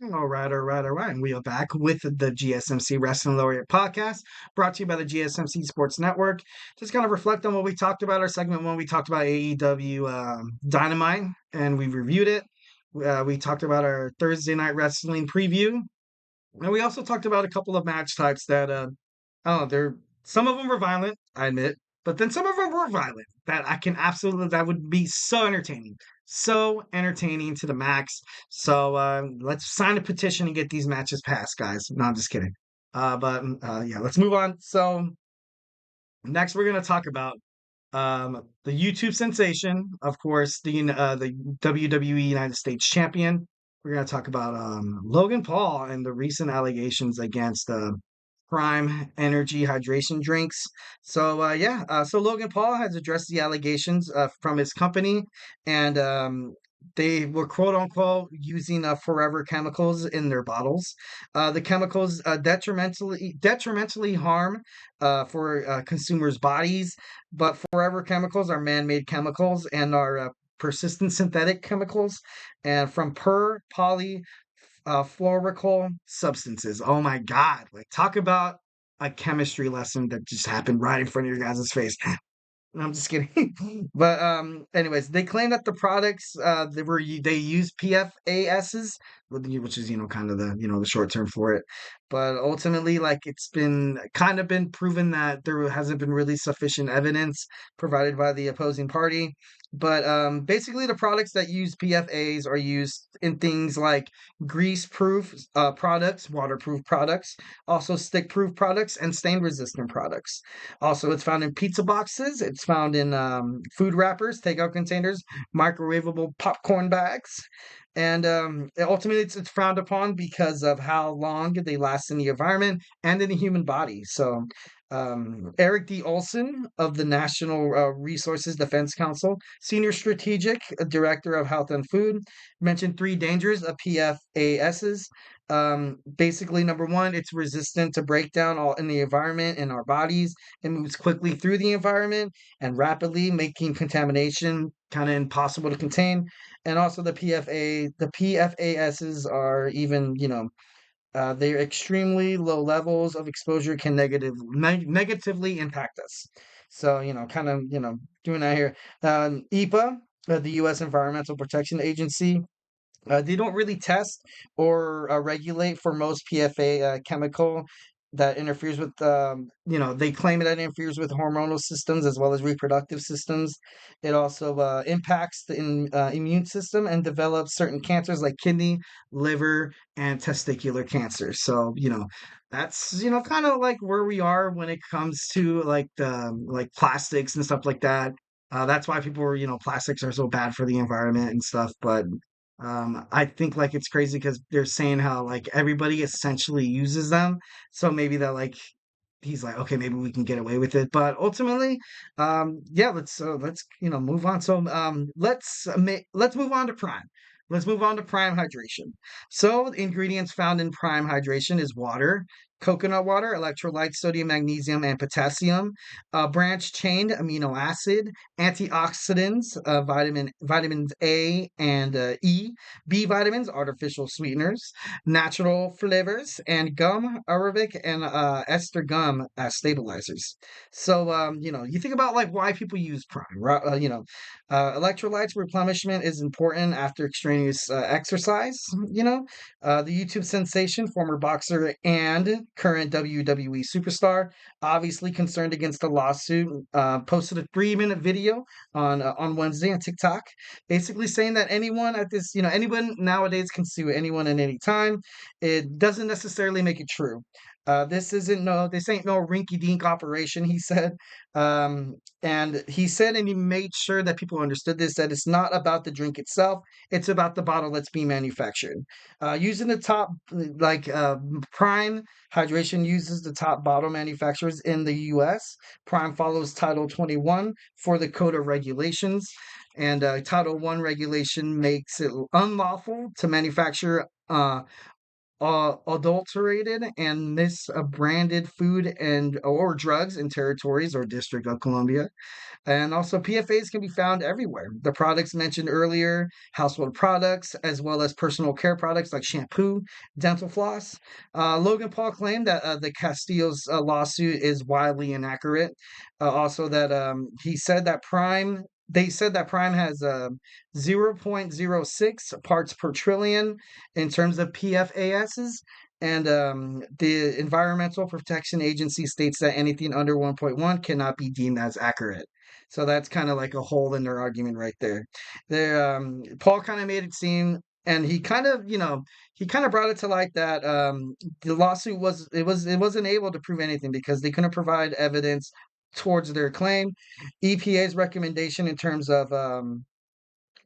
All right. And we are back with the GSMC Wrestling Laureate Podcast, brought to you by the GSMC Sports Network. Just kind of reflect on what we talked about our segment when we talked about AEW Dynamite, and we reviewed it. We talked about our Thursday night wrestling preview, and we also talked about a couple of match types that I don't know. They're some of them were violent, I admit, but then some of them were violent that I can absolutely that would be so entertaining to the max. So let's sign a petition and get these matches passed, guys. No, I'm just kidding. But yeah, let's move on. So next, we're gonna talk about the YouTube sensation, of course, the WWE United States Champion. We're gonna talk about Logan Paul and the recent allegations against Prime Energy hydration drinks. So Logan Paul has addressed the allegations from his company, and they were quote unquote using forever chemicals in their bottles. The chemicals detrimentally harm for consumers' bodies, but forever chemicals are man-made chemicals and are persistent synthetic chemicals, and from poly fluorochemical substances. Oh my God. Like, talk about a chemistry lesson that just happened right in front of your guys' face. I'm just kidding. But anyways, they claim that the products they use PFASs, which is kind of the short term for it. But ultimately, like it's been proven that there hasn't been really sufficient evidence provided by the opposing party. But basically, the products that use PFAs are used in things like grease-proof products, waterproof products, also stick-proof products, and stain-resistant products. Also, it's found in pizza boxes. It's found in food wrappers, takeout containers, microwavable popcorn bags, and ultimately, it's frowned upon because of how long they last in the environment and in the human body. So, Eric D. Olson of the National Resources Defense Council, Senior Strategic Director of Health and Food, mentioned three dangers of PFASs. Basically, number one, it's resistant to breakdown all in the environment in our bodies. It moves quickly through the environment and rapidly, making contamination kind of impossible to contain. And also, the PFASs are even, their extremely low levels of exposure can negatively impact us. So, kind of, doing that here. EPA, the U.S. Environmental Protection Agency, they don't really test or regulate for most PFA chemical that interferes with, they claim that it interferes with hormonal systems as well as reproductive systems. It also impacts the immune system and develops certain cancers like kidney, liver, and testicular cancer. So, that's, kind of like where we are when it comes to like like plastics and stuff like that. That's why people plastics are so bad for the environment and stuff. But I think like it's crazy because they're saying how like everybody essentially uses them. So maybe that like he's like, okay, maybe we can get away with it. But ultimately, yeah, let's move on. So let's move on to Prime. Let's move on to Prime Hydration. So the ingredients found in Prime Hydration is water, coconut water, electrolytes, sodium, magnesium, and potassium, branch-chain amino acid, antioxidants, vitamins A and E, B vitamins, artificial sweeteners, natural flavors, and gum, arabic, and ester gum as stabilizers. So, you think about like why people use Prime, right? Electrolytes replenishment is important after extraneous exercise. The YouTube sensation, former boxer and current WWE superstar, obviously concerned against the lawsuit, posted a 3-minute video on Wednesday on TikTok, basically saying that anyone nowadays can sue anyone at any time. It doesn't necessarily make it true. This ain't no rinky dink operation, he said. And he said, and he made sure that people understood this, that it's not about the drink itself, it's about the bottle that's being manufactured. Using the top, like Prime Hydration uses the top bottle manufacturers in the US. Prime follows Title 21 for the Code of Regulations, and Title 1 regulation makes it unlawful to manufacture adulterated and misbranded food and or drugs in territories or District of Columbia. And also, PFAs can be found everywhere. The products mentioned earlier, household products, as well as personal care products like shampoo, dental floss. Logan Paul claimed that the Castillo's lawsuit is wildly inaccurate. Also, that they said that Prime has 0.06 parts per trillion in terms of PFASs. And the Environmental Protection Agency states that anything under 1.1 cannot be deemed as accurate. So that's kind of like a hole in their argument right there. Paul kind of made it seem, and he kind of brought it to light that the lawsuit it wasn't able to prove anything because they couldn't provide evidence towards their claim. EPA's recommendation in terms of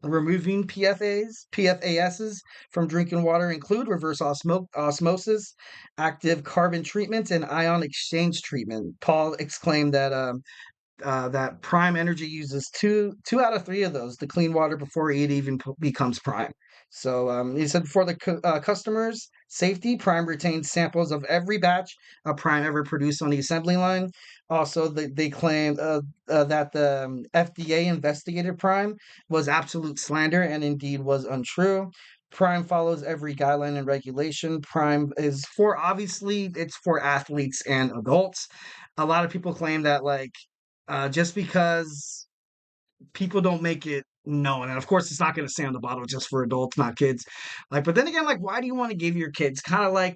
removing PFASs from drinking water include reverse osmosis, active carbon treatment, and ion exchange treatment. Paul exclaimed that Prime Energy uses two out of three of those to clean water before it even becomes Prime. So he said for the customers' safety, Prime retains samples of every batch of Prime ever produced on the assembly line. Also, they claimed that the FDA investigated Prime was absolute slander and indeed was untrue. Prime follows every guideline and regulation. Prime is for obviously it's for athletes and adults. A lot of people claim that just because people don't make it known, and of course, it's not going to say on the bottle just for adults, not kids. But then again, why do you want to give your kids kind of I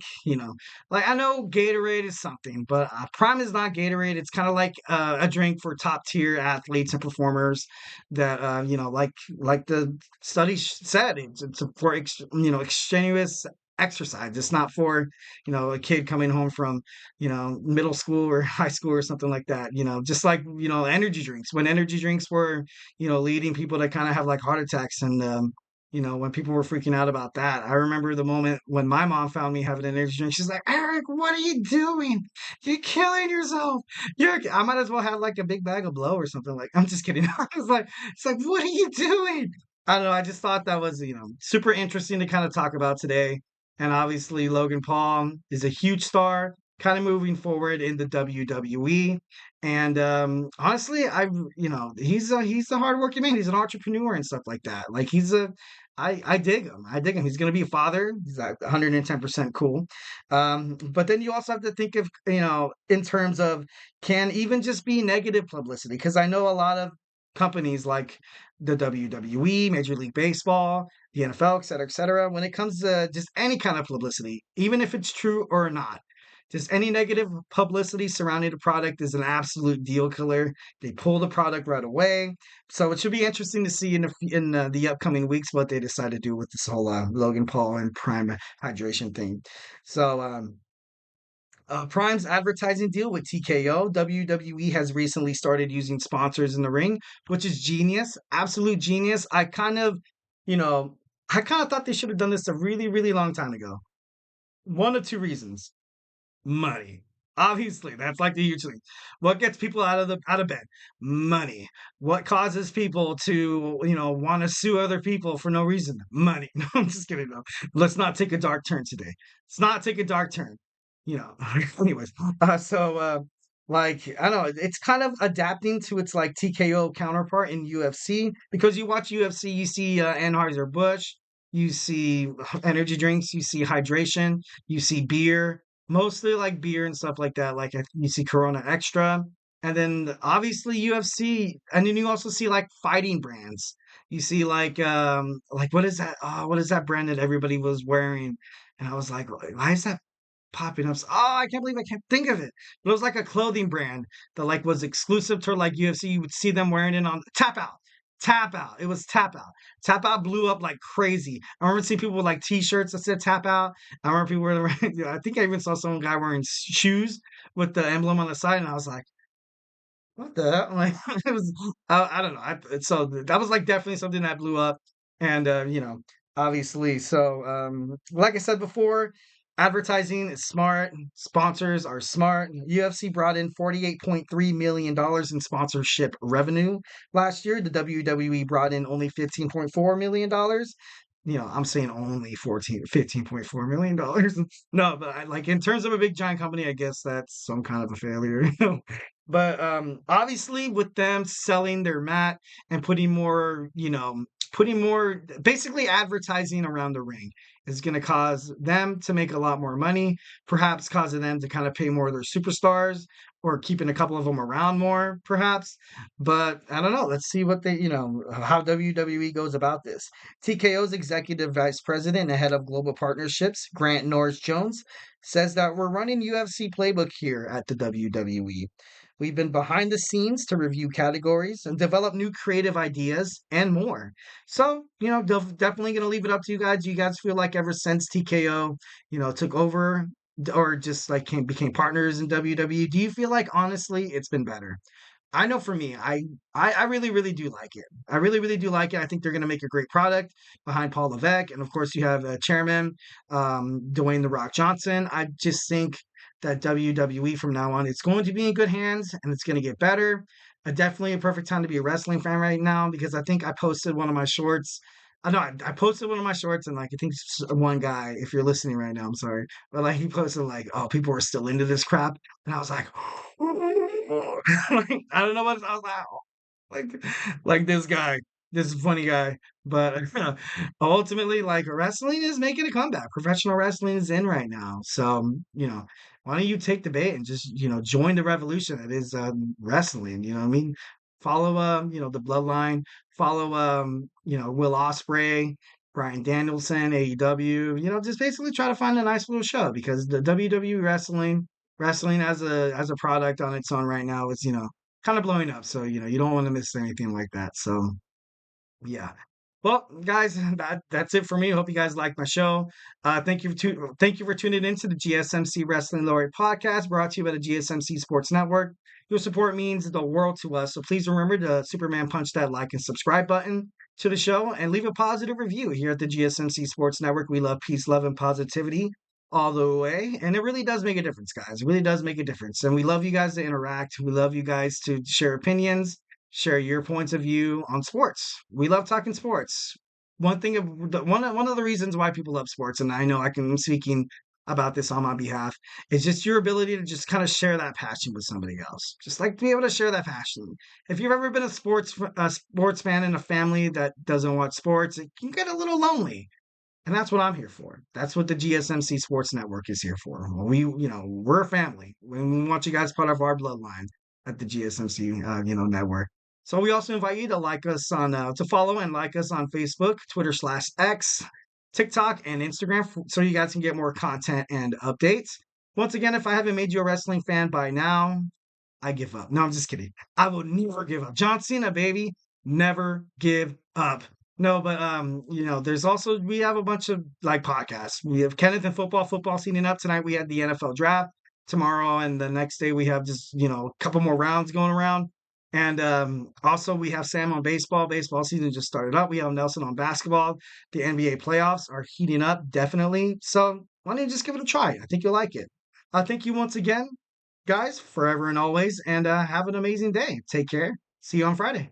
know Gatorade is something, but Prime is not Gatorade. It's kind of like a drink for top tier athletes and performers that like the study said, it's for extraneous exercise. It's not for a kid coming home from middle school or high school or something like that. Just like energy drinks. When energy drinks were leading people to kind of have like heart attacks and when people were freaking out about that. I remember the moment when my mom found me having an energy drink. She's like, Eric, what are you doing? You're killing yourself. I might as well have like a big bag of blow or something. Like, I'm just kidding. It's like, what are you doing? I don't know. I just thought that was, super interesting to kind of talk about today. And obviously, Logan Paul is a huge star, kind of moving forward in the WWE. And honestly, he's a hardworking man. He's an entrepreneur and stuff like that. I dig him. I dig him. He's gonna be a father. He's like 110% cool. But then you also have to think of in terms of can even just be negative publicity because I know a lot of companies like the WWE, Major League Baseball, the NFL, et cetera, when it comes to just any kind of publicity, even if it's true or not, just any negative publicity surrounding the product is an absolute deal killer. They pull the product right away. So it should be interesting to see in the upcoming weeks what they decide to do with this whole Logan Paul and Prime Hydration thing. So Prime's advertising deal with TKO, WWE has recently started using sponsors in the ring, which is genius, absolute genius. I kind of thought they should have done this a really, really long time ago. One of two reasons: money. Obviously, that's like the huge thing. What gets people out of bed? Money. What causes people to want to sue other people for no reason? Money. No, I'm just kidding. No, let's not take a dark turn today. Let's not take a dark turn. Anyways. I don't know. It's kind of adapting to its like TKO counterpart in UFC because you watch UFC, you see Anheuser Busch, you see energy drinks, you see hydration, you see beer, mostly like beer and stuff like that. You see Corona Extra, and then obviously UFC, and then you also see like fighting brands. You see like what is that? Oh, what is that brand that everybody was wearing? And I was like, why is that popping up? Oh, I can't believe I can't think of it. But it was like a clothing brand that like was exclusive to like UFC. You would see them wearing it on Tap Out. Tap Out. It was Tap Out. Tap Out blew up like crazy. I remember seeing people with like T-shirts that said Tap Out. I remember people were wearing. I think I even saw some guy wearing shoes with the emblem on the side, and I was like, what the hell? Like it was, I don't know. So that was like definitely something that blew up, and obviously. So like I said before, advertising is smart. Sponsors are smart. UFC brought in $48.3 million in sponsorship revenue last year. The WWE brought in only $15.4 million. I'm saying only 15.4 million dollars. No, but like in terms of a big giant company, I guess that's some kind of a failure. But obviously, with them selling their mat and putting more, basically advertising around the ring is going to cause them to make a lot more money, perhaps causing them to kind of pay more of their superstars or keeping a couple of them around more, perhaps. But I don't know. Let's see how WWE goes about this. TKO's executive vice president and head of global partnerships, Grant Norris Jones, says that we're running UFC playbook here at the WWE. We've been behind the scenes to review categories and develop new creative ideas and more. So, definitely going to leave it up to you guys. You guys feel like ever since TKO, took over or just like became partners in WWE, do you feel like honestly it's been better? I know for me, I really, really do like it. I really, really do like it. I think they're going to make a great product behind Paul Levesque. And of course, you have chairman Dwayne The Rock Johnson. I just think that WWE from now on, it's going to be in good hands and it's going to get better. Definitely a perfect time to be a wrestling fan right now because I think I posted one of my shorts. I know I posted one of my shorts and like I think one guy, if you're listening right now, I'm sorry, but like he posted like, oh, people are still into this crap, and I was like, like, I don't know what I was like this guy, this funny guy. But ultimately, like wrestling is making a comeback. Professional wrestling is in right now. So, why don't you take the bait and just, join the revolution that is wrestling? You know what I mean? Follow the bloodline, follow Will Ospreay, Brian Danielson, AEW, just basically try to find a nice little show because the WWE wrestling as a product on its own right now is kind of blowing up, so you don't want to miss anything like that. So yeah. Well, guys, that's it for me. Hope you guys like my show. Thank you for tuning into the GSMC Wrestling Laureate Podcast, brought to you by the GSMC Sports Network. Your support means the world to us, so please remember to Superman punch that like and subscribe button to the show and leave a positive review here at the GSMC Sports Network. We love peace, love, and positivity all the way, and it really does make a difference, guys. It really does make a difference, and we love you guys to interact. We love you guys to share opinions, share your points of view on sports. We love talking sports. One of the reasons why people love sports, and I know I'm speaking about this on my behalf, is just your ability to just kind of share that passion with somebody else. Just like be able to share that passion. If you've ever been a sports fan in a family that doesn't watch sports, it can get a little lonely. And that's what I'm here for. That's what the GSMC Sports Network is here for. We're a family. We want you guys part of our bloodline at the GSMC, network. So we also invite you to to follow and like us on Facebook, Twitter/X, TikTok, and Instagram, so you guys can get more content and updates. Once again, if I haven't made you a wrestling fan by now, I give up. No, I'm just kidding. I will never give up. John Cena, baby, never give up. No, but there's also we have a bunch of like podcasts. We have Kenneth and football heating up tonight. We had the NFL draft tomorrow, and the next day we have just a couple more rounds going around. And also we have Sam on baseball. Baseball season just started up. We have Nelson on basketball. The NBA playoffs are heating up, definitely. So why don't you just give it a try? I think you'll like it. Thank you once again, guys, forever and always, and have an amazing day. Take care. See you on Friday.